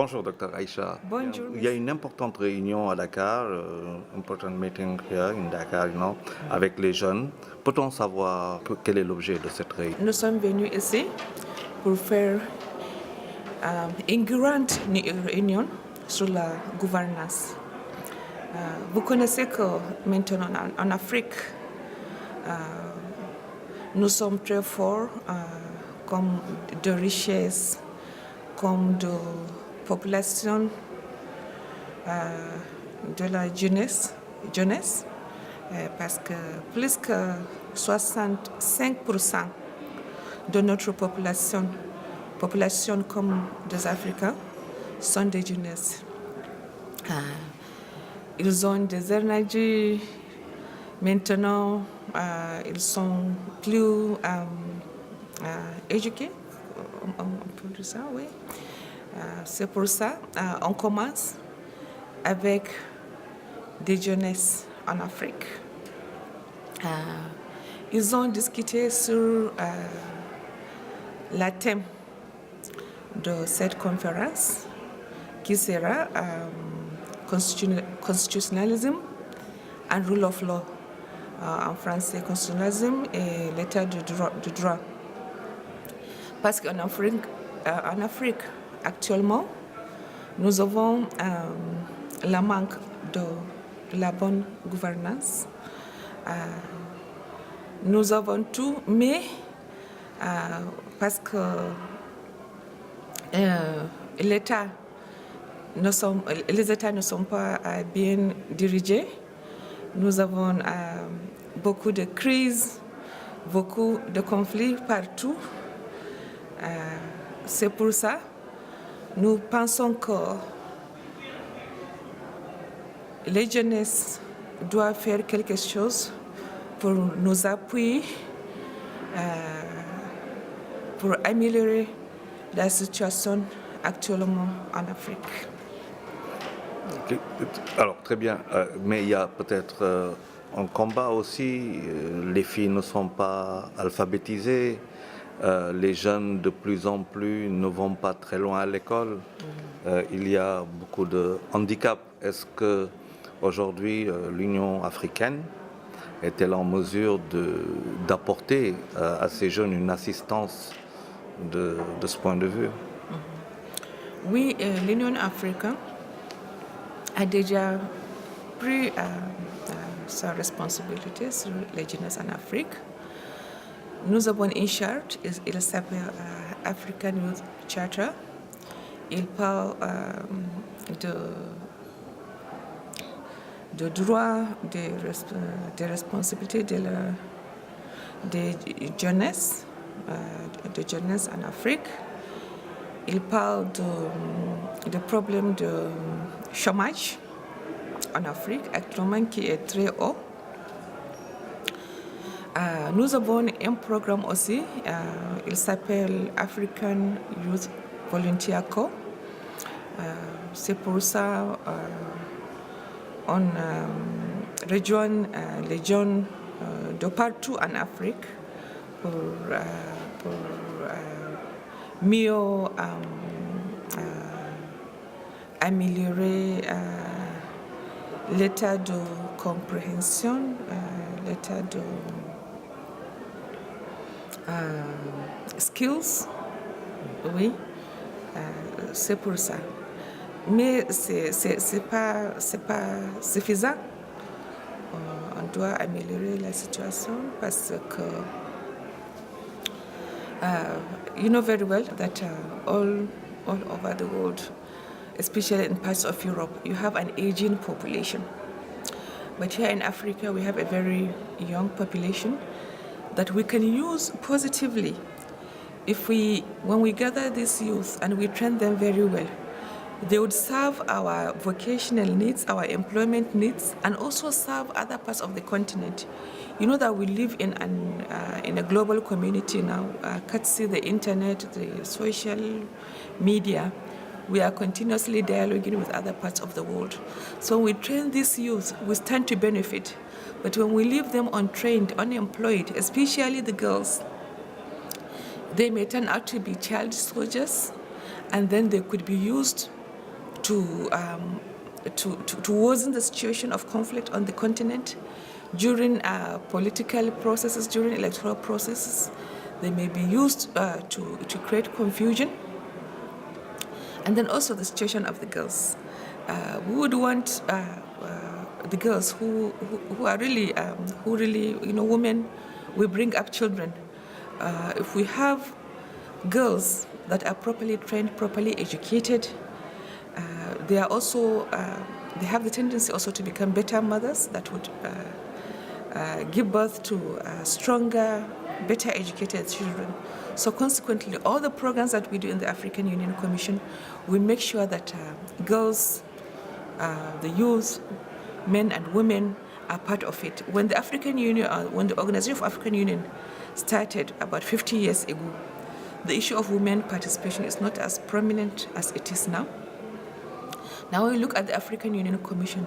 Bonjour, Dr. Aisha. Bonjour. Il y a une importante réunion à Dakar, important meeting here in Dakar, avec les jeunes. Peut-on savoir quel est l'objet de cette réunion? Nous sommes venus ici pour faire une grande réunion sur la gouvernance. Vous connaissez que maintenant en Afrique, nous sommes très forts comme de richesse, comme de population, de la jeunesse, parce que plus que 65% de notre population comme des Africains, sont des jeunesses. Ils ont des énergies, maintenant ils sont plus éduqués, on peut dire ça, oui. C'est pour ça on commence avec des jeunesses en Afrique. Ils ont discuté sur le thème de cette conférence qui sera constitutionnalisme and rule of law. En français, constitutionnalisme et l'état de droit. Parce qu'en Afrique, actuellement, nous avons le manque de la bonne gouvernance. Nous avons tout, mais parce que les États ne sont pas bien dirigés, nous avons beaucoup de crises, beaucoup de conflits partout. C'est pour ça que nous pensons que les jeunesses doivent faire quelque chose pour nous appuyer, pour améliorer la situation actuellement en Afrique. Alors, très bien, mais il y a peut-être un combat aussi. Les filles ne sont pas alphabétisées. Les jeunes de plus en plus ne vont pas très loin à l'école. Il y a beaucoup de handicaps. Est-ce que aujourd'hui l'Union africaine est-elle en mesure d'apporter à ces jeunes une assistance de ce point de vue? Oui, l'Union africaine a déjà pris sa responsabilité sur les jeunesses en Afrique. Nous avons une charte, il s'appelle African Youth Charter. Il parle de droits, des responsabilités des jeunesses en Afrique. Il parle de problèmes de chômage en Afrique actuellement qui est très haut. Nous avons un programme aussi, il s'appelle African Youth Volunteer Co. C'est pour ça on rejoint les jeunes de partout en Afrique pour mieux améliorer l'état de compréhension, l'état de skills, oui, c'est pour ça. Mais c'est pas suffisant. On doit améliorer la situation parce que you know very well that all over the world, especially in parts of Europe, you have an aging population. But here in Africa, we have a very young population that we can use positively when we gather these youth and we train them very well. They would serve our vocational needs, our employment needs, and also serve other parts of the continent. You know that we live in a global community now, courtesy the internet, the social media. We are continuously dialoguing with other parts of the world. So when we train these youth, we stand to benefit. But when we leave them untrained, unemployed, especially the girls, they may turn out to be child soldiers, and then they could be used to worsen the situation of conflict on the continent during political processes, during electoral processes. They may be used to create confusion. And then also the situation of the girls. We would want the girls who are really, women, we bring up children. If we have girls that are properly trained, properly educated, they are also, they have the tendency also to become better mothers that would give birth to stronger, better educated children. So consequently, all the programs that we do in the African Union Commission, we make sure that girls, the youth, men and women are part of it. When the African Union, when the Organization of African Union started about 50 years ago, the issue of women participation is not as prominent as it is now. Now when we look at the African Union Commission,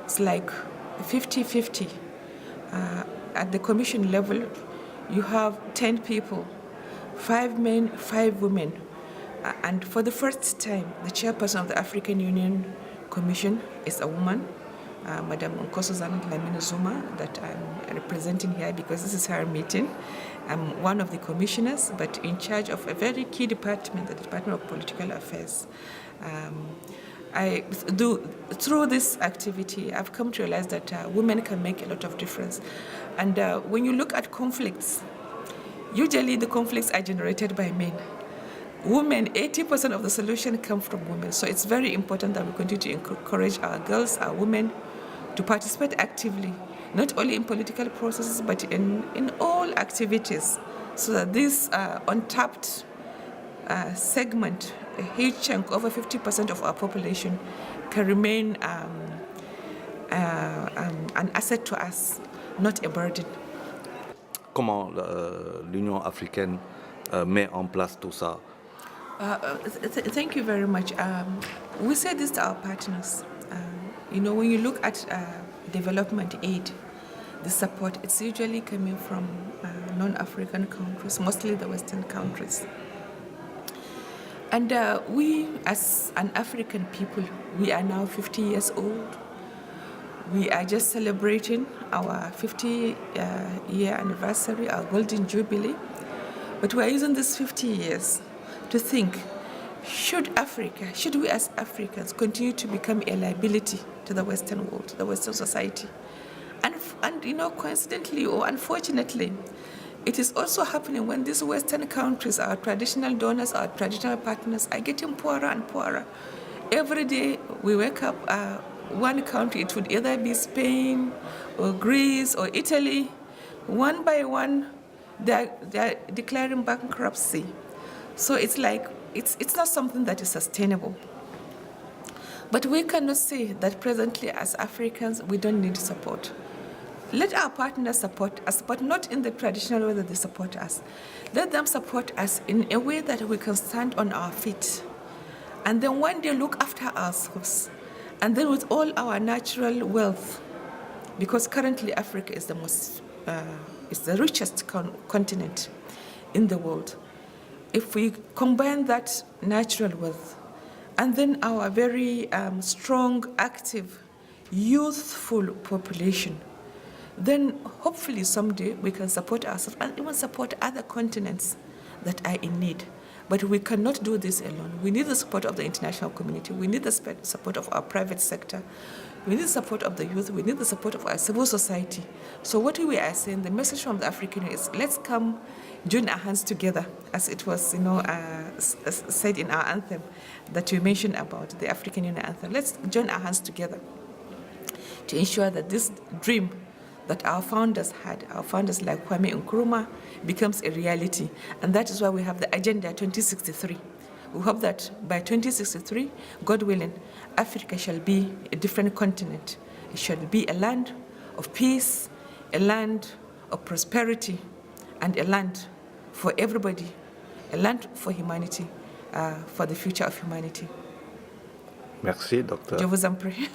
it's like 50-50. At the Commission level, you have 10 people, 5 men, 5 women. And for the first time, the chairperson of the African Union Commission is a woman, Madam Nkosazana Dlamini Zuma, that I'm representing here because this is her meeting. I'm one of the commissioners, but in charge of a very key department, the Department of Political Affairs. Through this activity, I've come to realize that women can make a lot of difference. And when you look at conflicts, usually the conflicts are generated by men. Women, 80% of the solution come from women. So it's very important that we continue to encourage our girls, our women, to participate actively, not only in political processes, but in all activities, so that this untapped segment, a huge chunk, over 50% of our population, can remain an asset to us, not a burden. Comment l'Union africaine met en place tout ça? Thank you very much. We say this to our partners. When you look at development aid, the support, it's usually coming from non-African countries, mostly the Western countries. And we, as an African people, we are now 50 years old. We are just celebrating our 50-year anniversary, our Golden Jubilee. But we are using these 50 years to think, should we as Africans continue to become a liability to the Western world, the Western society? And coincidentally or unfortunately, it is also happening when these Western countries, our traditional donors, our traditional partners, are getting poorer and poorer. Every day we wake up, one country, it would either be Spain or Greece or Italy, one by one, they're declaring bankruptcy. So it's like, it's not something that is sustainable. But we cannot say that presently as Africans, we don't need support. Let our partners support us, but not in the traditional way that they support us. Let them support us in a way that we can stand on our feet. And then one day look after ourselves. And then with all our natural wealth, because currently Africa is the richest continent in the world. If we combine that natural wealth and then our very strong, active, youthful population, then hopefully someday we can support ourselves and even support other continents that are in need. But we cannot do this alone. We need the support of the international community. We need the support of our private sector. We need the support of the youth. We need the support of our civil society. So what we are saying, the message from the African Union is, let's come join our hands together, as it was said in our anthem that you mentioned about, the African Union anthem. Let's join our hands together to ensure that this dream that our founders had, our founders like Kwame Nkrumah, becomes a reality. And that is why we have the Agenda 2063. We hope that by 2063, God willing, Africa shall be a different continent. It shall be a land of peace, a land of prosperity, and a land for everybody, a land for humanity, for the future of humanity. Merci, docteur. Je vous en prie.